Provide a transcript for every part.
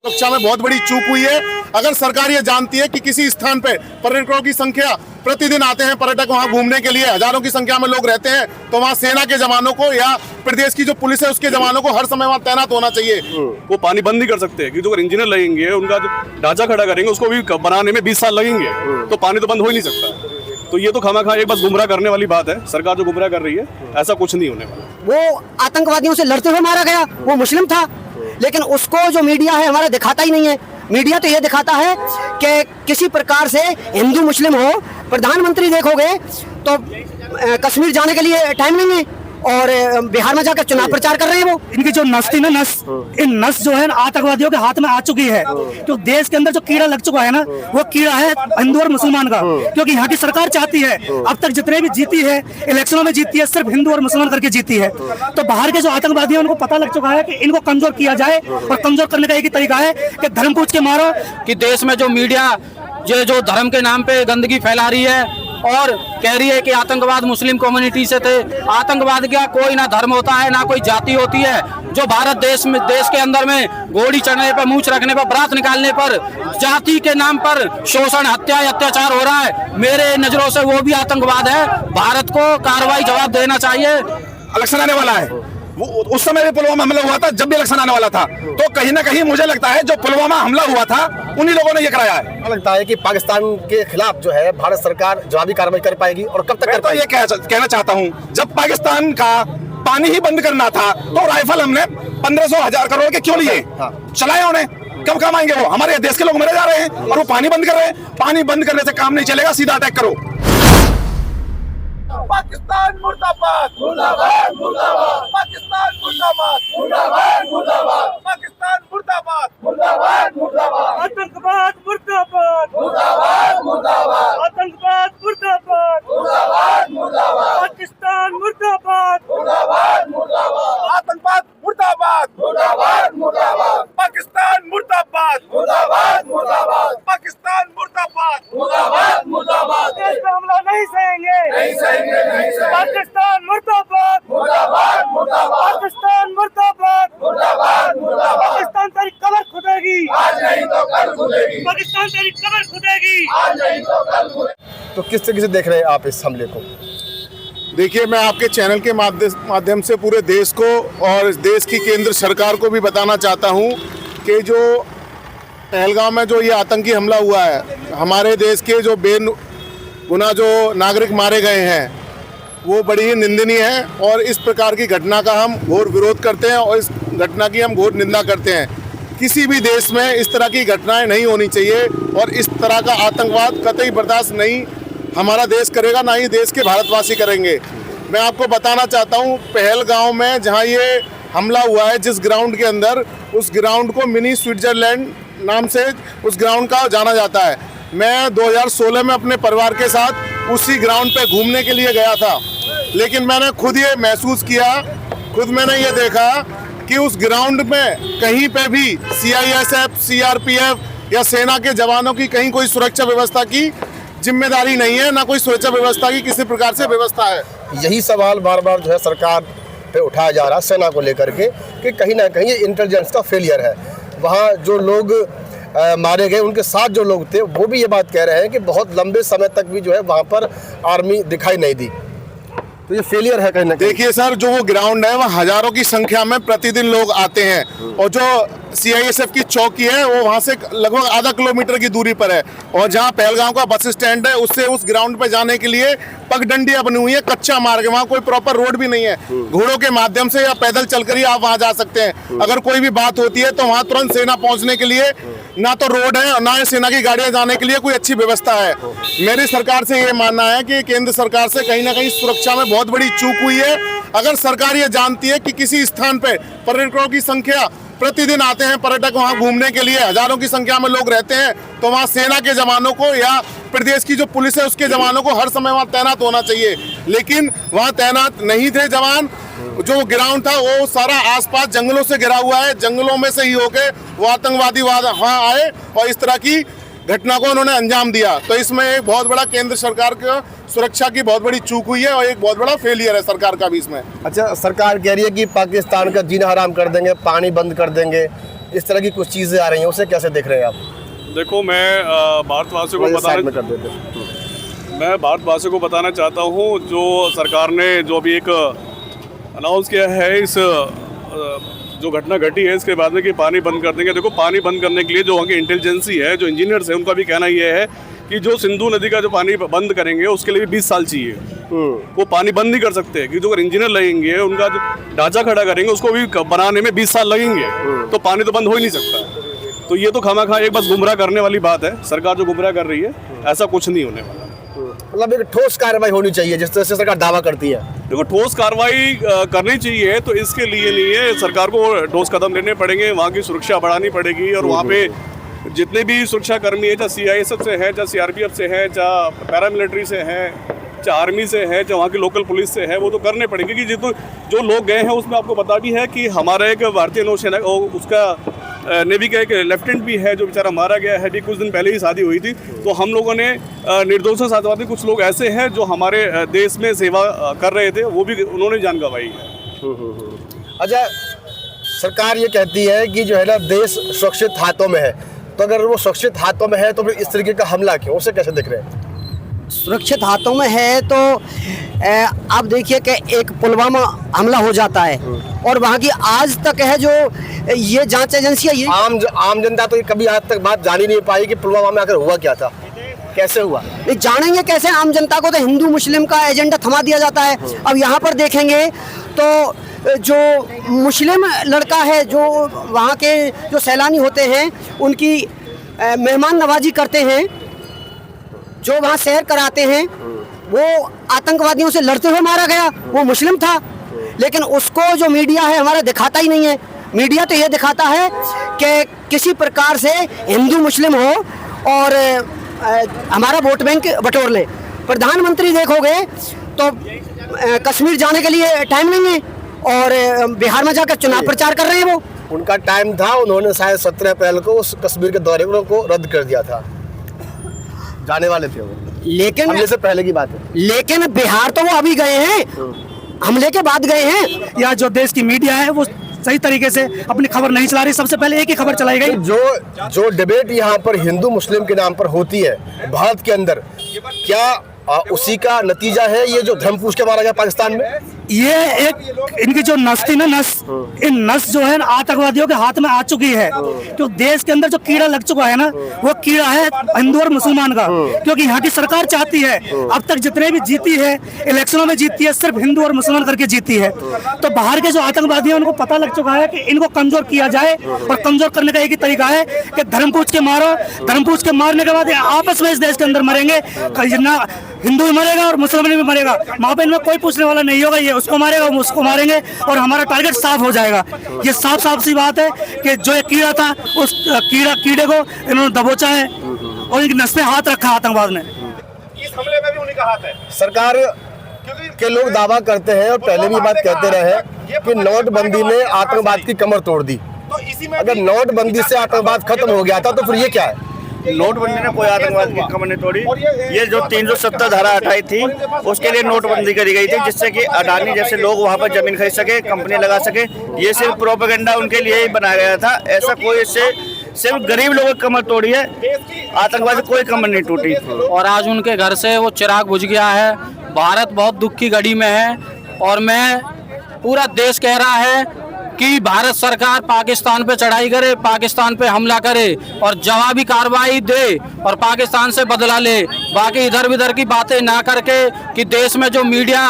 सुरक्षा में बहुत बड़ी चूक हुई है। अगर सरकार ये जानती है कि किसी स्थान पे पर्यटकों की संख्या प्रतिदिन आते हैं, पर्यटक वहां घूमने के लिए हजारों की संख्या में लोग रहते हैं, तो वहां सेना के जवानों को या प्रदेश की जो पुलिस है उसके जवानों को हर समय वहां तैनात होना चाहिए। वो पानी बंद नहीं कर सकते क्योंकि अगर इंजीनियर लगेंगे, उनका जो ढांचा खड़ा करेंगे उसको भी बनाने में 20 साल लगेंगे, तो पानी तो बंद हो ही नहीं सकता। तो ये तो खामा खा एक बस गुमराह करने वाली बात है, सरकार जो गुमराह कर रही है, ऐसा कुछ नहीं होने वाला। वो आतंकवादियों से लड़ते हुए मारा गया, वो मुस्लिम था, लेकिन उसको जो मीडिया है हमारा दिखाता ही नहीं है। मीडिया तो ये दिखाता है कि किसी प्रकार से हिंदू मुस्लिम हो, प्रधानमंत्री देखोगे तो कश्मीर जाने के लिए टाइम नहीं है और बिहार में जाकर चुनाव प्रचार कर रहे हैं। वो इनकी जो नस थी ना, इन नस जो है आतंकवादियों के हाथ में आ चुकी है। तो देश के अंदर जो कीड़ा लग चुका है ना, वो कीड़ा है हिंदू और मुसलमान का, क्योंकि यहाँ की सरकार चाहती है, अब तक जितने भी जीती है इलेक्शनों में जीती है सिर्फ हिंदू और मुसलमान करके जीती है। तो बाहर के जो आतंकवादी हैं उनको पता लग चुका है कि इनको कमजोर किया जाए, और कमजोर करने का एक ही तरीका है कि धर्म पूछ के मारो। कि देश में जो मीडिया जो धर्म के नाम पे गंदगी फैला रही है और कह रही है कि आतंकवाद मुस्लिम कम्युनिटी से थे। आतंकवाद का कोई ना धर्म होता है ना कोई जाति होती है। जो भारत देश के अंदर में घोड़ी चढ़ने पर, मूंछ रखने पर, बारात निकालने पर, जाति के नाम पर शोषण, हत्या, अत्याचार हो रहा है, मेरे नजरों से वो भी आतंकवाद है। भारत को कार्रवाई जवाब देना चाहिए। इलेक्शन आने वाला है, वो उस समय भी पुलवामा हमला हुआ था, जब भी इलेक्शन आने वाला था, तो कहीं ना कहीं मुझे लगता है जो पुलवामा हमला हुआ था उन्हीं लोगों ने ये कराया है। लगता है कि पाकिस्तान के खिलाफ जो है भारत सरकार जवाबी कार्रवाई कर पाएगी, और कब तक कर पाएगी? तो ये कहना चाहता हूँ, जब पाकिस्तान का पानी ही बंद करना था तो राइफल हमने 1500-1000 करोड़ के क्यों लिए? चलाए उन्हें, कब काम आएंगे? वो हमारे देश के लोग मरे जा रहे हैं और वो पानी बंद कर रहे हैं। पानी बंद करने से काम नहीं चलेगा, सीधा अटैक करो। पाकिस्तान मुर्दाबाद, मुर्दाबाद, मुर्दाबाद। पाकिस्तान मुर्दाबाद, मुर्दाबाद, मुर्दाबाद। पाकिस्तान मुर्दाबाद, मुर्दाबाद, मुर्दाबाद। आतंकवाद मुर्दाबाद, मुर्दाबाद, मुर्दाबाद। आतंकवाद मुर्दाबाद, मुर्दाबाद, मुर्दाबाद। पाकिस्तान मुर्दाबाद, मुर्दाबाद, मुर्दाबाद। आतंकवाद मुर्दाबाद, मुर्दाबाद, मुर्दाबाद। पाकिस्तान मुर्दाबाद, मुर्दाबाद, मुर्दाबाद। पाकिस्तान मुर्दाबाद, मुर्दाबाद, मुर्दाबाद। देश पे हमला नहीं सहेंगे, नहीं सहेंगे, नहीं सहेंगे। पाकिस्तान मुर्दाबाद, मुर्दाबाद, मुर्दाबाद। पाकिस्तान मुर्दाबाद, मुर्दाबाद, मुर्दाबाद। पाकिस्तान तेरी कब्र खुदेगी, आज नहीं तो कल खुदेगी। पाकिस्तान तेरी कब्र खुदेगी, आज नहीं तो कल खुदेगी। तो किस तरीके से देख रहे हैं आप इस हमले को? देखिए, मैं आपके चैनल के माध्यम से पूरे देश को और देश की केंद्र सरकार को भी बताना चाहता हूं कि जो पहलगाम में जो ये आतंकी हमला हुआ है, हमारे देश के जो बेगुनाह जो नागरिक मारे गए हैं, वो बड़ी ही निंदनीय है और इस प्रकार की घटना का हम घोर विरोध करते हैं और इस घटना की हम घोर निंदा करते हैं। किसी भी देश में इस तरह की घटनाएं नहीं होनी चाहिए और इस तरह का आतंकवाद कतई बर्दाश्त नहीं हमारा देश करेगा, ना ही देश के भारतवासी करेंगे। मैं आपको बताना चाहता हूँ, पहलगाम में जहाँ ये हमला हुआ है, जिस ग्राउंड के अंदर, उस ग्राउंड को मिनी स्विट्जरलैंड नाम से उस ग्राउंड का जाना जाता है। मैं 2016 में अपने परिवार के साथ उसी ग्राउंड पे घूमने के लिए गया था, लेकिन मैंने खुद ये महसूस किया, खुद मैंने ये देखा कि उस ग्राउंड में कहीं पे भी CISF, CRPF या सेना के जवानों की कहीं कोई सुरक्षा व्यवस्था की जिम्मेदारी नहीं है, ना कोई सुरक्षा व्यवस्था की किसी प्रकार से व्यवस्था है। यही सवाल बार बार जो है सरकार पे उठाया जा रहा है सेना को लेकर के, कि कहीं ना कहीं ये इंटेलिजेंस का फेलियर है। वहाँ जो लोग मारे गए, उनके साथ जो लोग थे, वो भी ये बात कह रहे हैं कि बहुत लंबे समय तक भी जो है वहाँ पर आर्मी दिखाई नहीं दी। तो ये फेलियर है कहीं ना कहीं। देखिए सर, जो वो ग्राउंड है वह हजारों की संख्या में प्रतिदिन लोग आते हैं और जो CISF की चौकी है वो वहाँ से लगभग आधा किलोमीटर की दूरी पर है, और जहाँ पहलगाम का बस स्टैंड है उससे उस ग्राउंड पे जाने के लिए पगडंडियां बनी हुई है, कच्चा मार्ग है, वहाँ कोई प्रॉपर रोड भी नहीं है। घोड़ों के माध्यम से या पैदल चलकर ही आप वहाँ जा सकते हैं। अगर कोई भी बात होती है तो वहाँ तुरंत सेना पहुँचने के लिए ना तो रोड है, ना सेना की गाड़ियां जाने के लिए कोई अच्छी व्यवस्था है। मेरी सरकार से ये मानना है कि केंद्र सरकार से कहीं ना कहीं सुरक्षा में बहुत बड़ी चूक हुई है। अगर सरकार ये जानती है कि किसी स्थान पे पर्यटकों की संख्या प्रतिदिन आते हैं, पर्यटक वहां घूमने के लिए हजारों की संख्या में लोग रहते हैं, तो वहां सेना के जवानों को या प्रदेश की जो पुलिस है उसके जवानों को हर समय वहां तैनात होना चाहिए। लेकिन वहां तैनात नहीं थे जवान। जो ग्राउंड था वो सारा आसपास जंगलों से घिरा हुआ है, जंगलों में से ही होके वो आतंकवादी वहां आए और इस तरह की घटना को उन्होंने अंजाम दिया। तो इसमें एक बहुत बड़ा केंद्र सरकार का सुरक्षा की बहुत बड़ी चूक हुई है और एक बहुत बड़ा फेलियर है सरकार का भी इसमें। अच्छा, सरकार कह रही है कि पाकिस्तान का जीना हराम कर देंगे, पानी बंद कर देंगे, इस तरह की कुछ चीज़ें आ रही हैं, उसे कैसे देख रहे हैं आप? देखो, मैं भारतवासियों को साइड में बताना कर देते। मैं भारतवासियों को बताना चाहता हूँ, जो सरकार ने जो अभी एक अनाउंस किया है, इस जो घटना घटी है इसके बाद में कि पानी बंद कर देंगे। देखो, पानी बंद करने के लिए जो वहाँ की इंटेलिजेंसी है, जो इंजीनियर्स है, उनका भी कहना ये है कि जो सिंधु नदी का जो पानी बंद करेंगे उसके लिए भी 20 साल चाहिए। वो पानी बंद नहीं कर सकते, क्योंकि जो अगर इंजीनियर लगेंगे, उनका जो ढांचा खड़ा करेंगे, उसको भी बनाने में 20 साल लगेंगे, तो पानी तो बंद हो ही नहीं सकता। तो ये तो खामा एक बस गुमराह करने वाली बात है। सरकार जो गुमराह कर रही है, ऐसा कुछ नहीं होने वाला। मतलब एक ठोस कार्रवाई होनी चाहिए जिस तरह से सरकार दावा करती है। देखो, ठोस कार्रवाई करनी चाहिए, तो इसके लिए नहीं है, सरकार को ठोस कदम लेने पड़ेंगे, वहाँ की सुरक्षा बढ़ानी पड़ेगी, और वहाँ पे जितने भी सुरक्षा कर्मी है, चाहे CISF से है, चाहे CRPF से है, चाहे पैरामिलिट्री से है, चाहे आर्मी से है, चाहे वहाँ की लोकल पुलिस से है, वो तो करने पड़ेंगे। क्योंकि जो लोग गए हैं उसमें आपको पता भी है कि हमारा एक भारतीय नौसेना, उसका नेवी का एक लेफ्टिनेंट भी है जो बेचारा मारा गया है। कुछ दिन पहले ही शादी हुई थी। तो हम लोगों ने निर्दोषों साथवादी कुछ लोग ऐसे हैं जो हमारे देश में सेवा कर रहे थे, वो भी उन्होंने जान गंवाई है। अच्छा, सरकार ये कहती है कि जो है ना, देश सुरक्षित हाथों में है, तो अगर वो सुरक्षित हाथों में है तो फिर इस तरीके का हमला क्यों, उसे कैसे देख रहे हैं? सुरक्षित हाथों में है तो आप देखिए कि एक पुलवामा हमला हो जाता है, और वहाँ की आज तक है जो ये जांच एजेंसियाँ, ये आम जनता तो ये कभी आज तक बात जान ही नहीं पाई कि पुलवामा में आकर हुआ क्या था, कैसे हुआ। ये जानेंगे कैसे? आम जनता को तो हिंदू मुस्लिम का एजेंडा थमा दिया जाता है। अब यहाँ पर देखेंगे तो जो मुस्लिम लड़का है, जो वहाँ के जो सैलानी होते हैं, उनकी मेहमान नवाजी करते हैं, जो वहाँ सैर कराते हैं, वो आतंकवादियों से लड़ते हुए मारा गया। वो मुस्लिम था, लेकिन उसको जो मीडिया है हमारा दिखाता ही नहीं है। मीडिया तो ये दिखाता है कि किसी प्रकार से हिंदू मुस्लिम हो और हमारा वोट बैंक बटोर ले। प्रधानमंत्री देखोगे तो कश्मीर जाने के लिए टाइम नहीं है, और बिहार में जाकर चुनाव प्रचार कर रहे हैं। वो उनका टाइम था, उन्होंने शायद 17 अप्रैल को उस कश्मीर के दौरे को रद्द कर दिया था, जाने वाले थे वो, लेकिन हमले से पहले की बात है। लेकिन बिहार तो वो अभी गए हैं, हमले के बाद गए हैं। या जो देश की मीडिया है वो सही तरीके से अपनी खबर नहीं चला रही। सबसे पहले एक ही खबर चलाई गई। जो डिबेट यहाँ पर हिंदू मुस्लिम के नाम पर होती है भारत के अंदर, क्या उसी का नतीजा है ये जो धर्म पूछ के मारा गया पाकिस्तान में? ये एक इनकी जो नस थी ना, इन नस जो है आतंकवादियों के हाथ में आ चुकी है। तो देश के अंदर जो कीड़ा लग चुका है ना, वो कीड़ा है हिंदू और मुसलमान का। क्योंकि यहाँ की सरकार चाहती है, अब तक जितने भी जीती है इलेक्शनों में जीती है, सिर्फ हिंदू और मुसलमान करके जीती है। तो बाहर के जो आतंकवादी हैं उनको पता लग चुका है कि इनको कमजोर किया जाए, और कमजोर करने का एक ही तरीका है कि धर्म पूछ के मारो। धर्म पूछ के मारने के बाद आपस में इस देश के अंदर मरेंगे, ना हिंदू भी मरेगा और मुसलमान भी मरेगा। वहाँ पे इनमें कोई पूछने वाला नहीं होगा, ये उसको मारेगा, हम उसको मारेंगे, और हमारा टारगेट साफ हो जाएगा। ये साफ सी बात है कि जो एक कीड़ा था, उस कीड़े को इन्होंने दबोचा है और इनकी नस पे हाथ रखा आतंकवाद ने। इस हमले में भी उन्हीं का हाथ है। सरकार के लोग दावा करते हैं और पहले भी बात कहते रहे कि नोटबंदी ने आतंकवाद की कमर तोड़ दी। तो इसी में अगर नोटबंदी से आतंकवाद खत्म हो गया था तो फिर ये क्या है? नोटबंदी ने कोई आतंकवाद की कमर नहीं तोड़ी। ये जो 370 धारा हटाई थी उसके लिए नोटबंदी करी गई थी, जिससे कि अडानी जैसे लोग वहाँ पर जमीन खरीद सके, कंपनी लगा सके। ये सिर्फ प्रोपेगेंडा उनके लिए ही बनाया गया था। ऐसा कोई इससे सिर्फ गरीब लोगों की कमर तोड़ी है, आतंकवाद से कोई कमर नहीं टूटी। और आज उनके घर से वो चिराग बुझ गया है। भारत बहुत दुख की घड़ी में है, और मैं पूरा देश कह रहा है कि भारत सरकार पाकिस्तान पे चढ़ाई करे, पाकिस्तान पे हमला करे और जवाबी कार्रवाई दे और पाकिस्तान से बदला ले। बाकी इधर उधर की बातें ना करके कि देश में जो मीडिया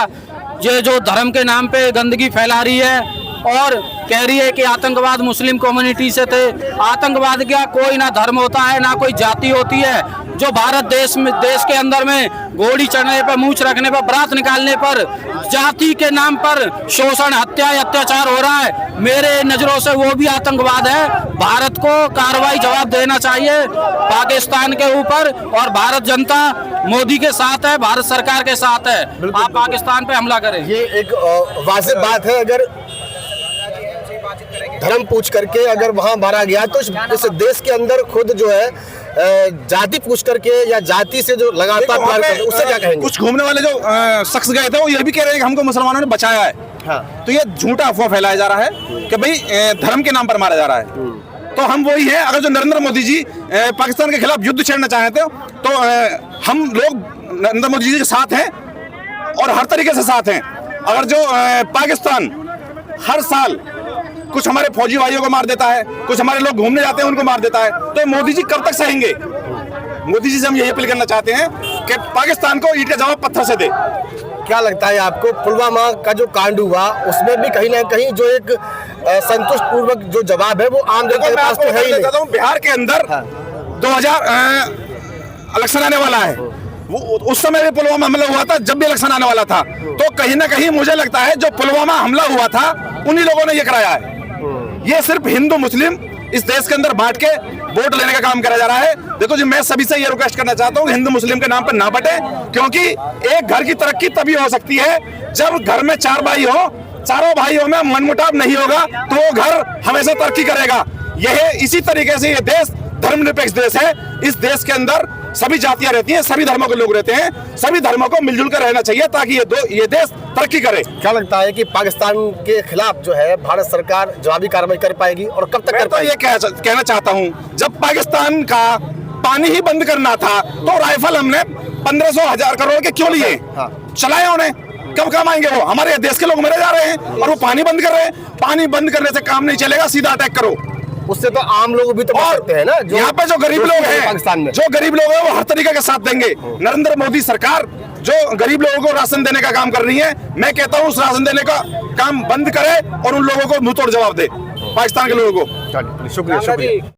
ये जो धर्म के नाम पे गंदगी फैला रही है और कह रही है कि आतंकवाद मुस्लिम कम्युनिटी से थे। आतंकवाद क्या कोई ना धर्म होता है ना कोई जाति होती है। जो भारत देश के अंदर में घोड़ी चढ़ने पर, मूंछ रखने पर, बरात निकालने पर, जाति के नाम पर शोषण, हत्या, अत्याचार हो रहा है, मेरे नजरों से वो भी आतंकवाद है। भारत को कार्रवाई जवाब देना चाहिए पाकिस्तान के ऊपर, और भारत जनता मोदी के साथ है, भारत सरकार के साथ है। आप पाकिस्तान पे हमला करें, ये एक वाजिब बात है। अगर धर्म पूछ करके अगर वहां मारा गया तो इस देश के अंदर खुद जो है जाति पूछ करके या जाति से जो लगातार प्यार करते उससे क्या कहेंगे? कुछ घूमने वाले जो शख्स गए थे वो ये भी कह रहे हैं कि हमको मुसलमानों ने बचाया है। हाँ। तो ये झूठा अफवाह फैलाया जा रहा है कि भाई धर्म के नाम पर मारा जा रहा है। तो हम वही हैं। अगर जो नरेंद्र मोदी जी पाकिस्तान के खिलाफ युद्ध छेड़ना चाहते हो तो हम लोग नरेंद्र मोदी जी के साथ हैं और हर तरीके से साथ हैं। अगर जो पाकिस्तान हर साल कुछ हमारे फौजी भाइयों को मार देता है, कुछ हमारे लोग घूमने जाते हैं उनको मार देता है, तो मोदी जी कब तक सहेंगे? मोदी जी से हम यही अपील करना चाहते हैं कि पाकिस्तान को ईंट का जवाब पत्थर से दे। क्या लगता है आपको पुलवामा का जो कांड हुआ उसमें भी कहीं ना कहीं जो एक संतुष्ट पूर्वक जो जवाब है वो आम जनता के पास तो है ही नहीं। बिहार के अंदर 2000 इलेक्शन आने वाला है, वो उस समय भी पुलवामा हमला हुआ था, जब भी इलेक्शन आने वाला था। तो कहीं ना कहीं मुझे लगता है जो पुलवामा हमला हुआ था उन्हीं लोगों ने ये कराया है। ये सिर्फ हिंदू मुस्लिम इस देश के अंदर बांट के वोट लेने का काम करा जा रहा है। देखो जी, मैं सभी से ये रिक्वेस्ट करना चाहता हूँ हिंदू मुस्लिम के नाम पर ना बटे, क्योंकि एक घर की तरक्की तभी हो सकती है जब घर में 4 भाई हो, चारों भाइयों में मनमुटाव नहीं होगा तो वो घर हमेशा तरक्की करेगा। यह इसी तरीके से ये देश धर्मनिरपेक्ष देश है। इस देश के अंदर सभी जातियां रहती हैं, सभी धर्मों के लोग रहते हैं, सभी धर्मों को मिलजुल कर रहना चाहिए ताकि ये देश तरक्की करे। क्या लगता है कि पाकिस्तान के खिलाफ जो है भारत सरकार जवाबी कार्रवाई कर पाएगी और कब तक कर पाएगी? ये कहना चाहता हूँ, जब पाकिस्तान का पानी ही बंद करना था तो राइफल हमने 1500-1000 करोड़ के क्यों लिए? चलाए उन्हें, कब काम आएंगे वो? हमारे देश के लोग मरे जा रहे हैं और वो पानी बंद कर रहे हैं। पानी बंद करने से काम नहीं चलेगा, सीधा अटैक करो। उससे तो आम लोग भी तो बच सकते हैं ना। यहाँ पे जो गरीब लोग हैं पाकिस्तान में, जो गरीब लोग हैं वो हर तरीके का साथ देंगे। नरेंद्र मोदी सरकार जो गरीब लोगों को राशन देने का काम कर रही है, मैं कहता हूँ उस राशन देने का काम बंद करे और उन लोगों को मुंह तोड़ जवाब दे, पाकिस्तान के लोगों को। शुक्रिया।